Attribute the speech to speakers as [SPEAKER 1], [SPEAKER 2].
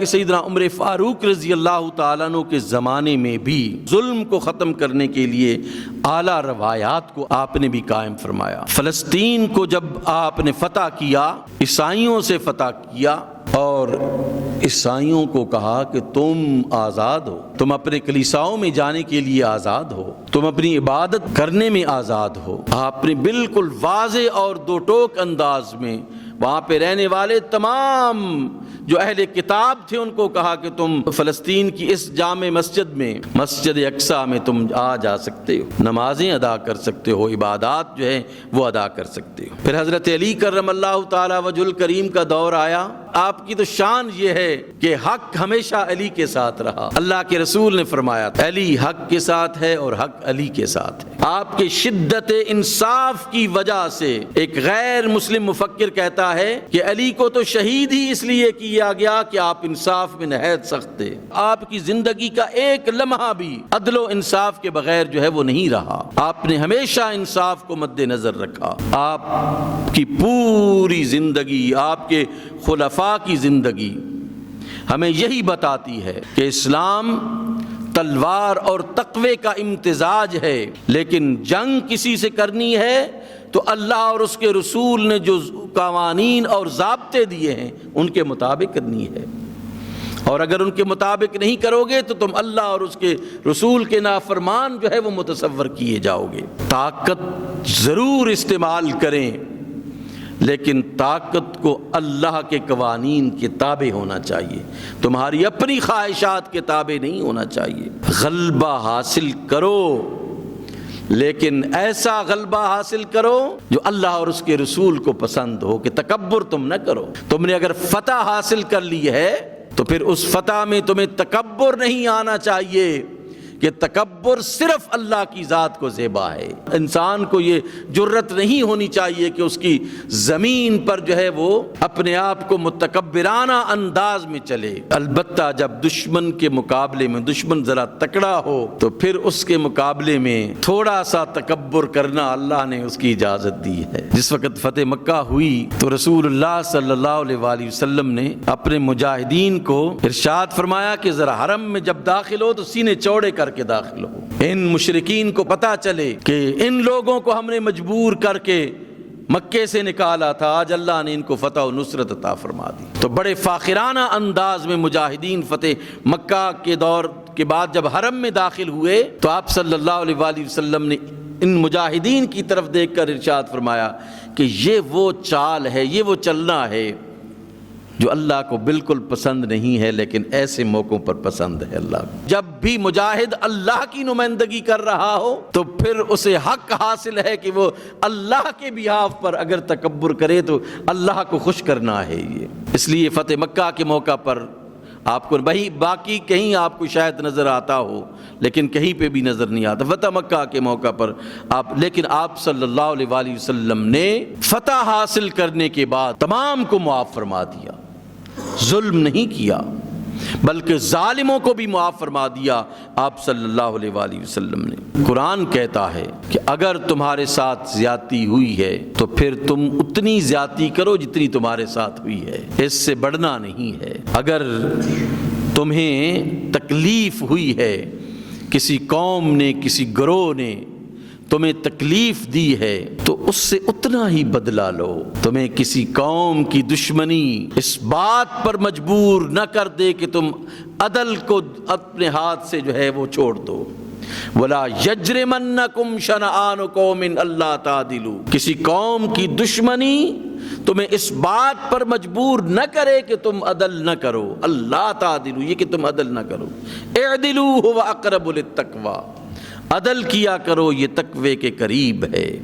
[SPEAKER 1] کہ سیدنا عمر فاروق رضی اللہ تعالیٰ عنہ کے زمانے میں بھی ظلم کو ختم کرنے کے لیے اعلیٰ روایات کو آپ نے بھی قائم فرمایا۔ فلسطین کو جب آپ نے فتح کیا، عیسائیوں سے فتح کیا اور عیسائیوں کو کہا کہ تم آزاد ہو، تم اپنے کلیساؤں میں جانے کے لیے آزاد ہو، تم اپنی عبادت کرنے میں آزاد ہو۔ آپ نے بالکل واضح اور دو ٹوک انداز میں وہاں پہ رہنے والے تمام جو اہل کتاب تھے ان کو کہا کہ تم فلسطین کی اس جامع مسجد میں، مسجد اقصیٰ میں تم جا سکتے ہو، نمازیں ادا کر سکتے ہو، عبادات جو ہے وہ ادا کر سکتے ہو۔ پھر حضرت علی کرم اللہ تعالی وجہ الکریم کا دور آیا۔ آپ کی تو شان یہ ہے کہ حق ہمیشہ علی کے ساتھ رہا۔ اللہ کے رسول نے فرمایا علی حق کے ساتھ ہے اور حق علی کے ساتھ ہے۔ آپ کے شدت انصاف کی وجہ سے ایک غیر مسلم مفکر کہتا ہے کہ علی کو تو شہید ہی اس لیے کیا گیا کہ آپ انصاف میں نہایت سخت تھے۔ آپ کی زندگی کا ایک لمحہ بھی عدل و انصاف کے بغیر جو ہے وہ نہیں رہا۔ آپ نے ہمیشہ انصاف کو مد نظر رکھا۔ آپ کی پوری زندگی، آپ کے خلفاء کی زندگی ہمیں یہی بتاتی ہے کہ اسلام تلوار اور تقوی کا امتزاج ہے، لیکن جنگ کسی سے کرنی ہے تو اللہ اور اس کے رسول نے جو قوانین اور ضابطے دیے ہیں ان کے مطابق کرنی ہے، اور اگر ان کے مطابق نہیں کرو گے تو تم اللہ اور اس کے رسول کے نافرمان جو ہے وہ متصور کیے جاؤ گے۔ طاقت ضرور استعمال کریں، لیکن طاقت کو اللہ کے قوانین کے تابع ہونا چاہیے، تمہاری اپنی خواہشات کے تابع نہیں ہونا چاہیے۔ غلبہ حاصل کرو، لیکن ایسا غلبہ حاصل کرو جو اللہ اور اس کے رسول کو پسند ہو، کہ تکبر تم نہ کرو۔ تم نے اگر فتح حاصل کر لی ہے تو پھر اس فتح میں تمہیں تکبر نہیں آنا چاہیے کہ تکبر صرف اللہ کی ذات کو زیبا ہے۔ انسان کو یہ جرت نہیں ہونی چاہیے کہ اس کی زمین پر جو ہے وہ اپنے آپ کو متکبرانہ انداز میں چلے۔ البتہ جب دشمن کے مقابلے میں دشمن ذرا تکڑا ہو تو پھر اس کے مقابلے میں تھوڑا سا تکبر کرنا اللہ نے اس کی اجازت دی ہے۔ جس وقت فتح مکہ ہوئی تو رسول اللہ صلی اللہ علیہ وآلہ وسلم نے اپنے مجاہدین کو ارشاد فرمایا کہ ذرا حرم میں جب داخل ہو تو سینے چوڑے کر کے داخل ہو۔ ان مشرکین کو پتا چلے کہ ان لوگوں کو ہم نے مجبور کر کے مکے سے نکالا تھا، آج اللہ نے ان کو فتح و نصرت عطا فرما دی۔ تو بڑے فاخرانہ انداز میں مجاہدین فتح مکہ کے دور کے بعد جب حرم میں داخل ہوئے تو آپ صلی اللہ علیہ وآلہ وسلم نے ان مجاہدین کی طرف دیکھ کر ارشاد فرمایا کہ یہ وہ چال ہے، یہ وہ چلنا ہے جو اللہ کو بالکل پسند نہیں ہے، لیکن ایسے موقعوں پر پسند ہے اللہ کو۔ جب بھی مجاہد اللہ کی نمائندگی کر رہا ہو تو پھر اسے حق حاصل ہے کہ وہ اللہ کے بیہاف پر اگر تکبر کرے تو اللہ کو خوش کرنا ہے یہ۔ اس لیے فتح مکہ کے موقع پر آپ کو باقی کہیں آپ کو شاید نظر آتا ہو لیکن کہیں پہ بھی نظر نہیں آتا، فتح مکہ کے موقع پر لیکن آپ صلی اللہ علیہ وآلہ وسلم نے فتح حاصل کرنے کے بعد تمام کو معاف فرما دیا، ظلم نہیں کیا بلکہ ظالموں کو بھی معاف فرما دیا آپ صلی اللہ علیہ وآلہ وسلم نے۔ قرآن کہتا ہے کہ اگر تمہارے ساتھ زیادتی ہوئی ہے تو پھر تم اتنی زیادتی کرو جتنی تمہارے ساتھ ہوئی ہے، اس سے بڑھنا نہیں ہے۔ اگر تمہیں تکلیف ہوئی ہے، کسی قوم نے، کسی گروہ نے تمہیں تکلیف دی ہے تو اس سے اتنا ہی بدلہ لو۔ تمہیں کسی قوم کی دشمنی اس بات پر مجبور نہ کر دے کہ تم عدل کو اپنے ہاتھ سے جو ہے وہ چھوڑ دو۔ وَلَا يَجْرِمَنَّكُمْ شَنَآنُ قَوْمٍ أَلَّا تَعْدِلُوا، کسی قوم کی دشمنی تمہیں اس بات پر مجبور نہ کرے کہ تم عدل نہ کرو۔ اللہ تعدلوا، یہ کہ تم عدل نہ کرو۔ اعدلوا هو اقرب للتقوی، عدل کیا کرو، یہ تقوی کے قریب ہے۔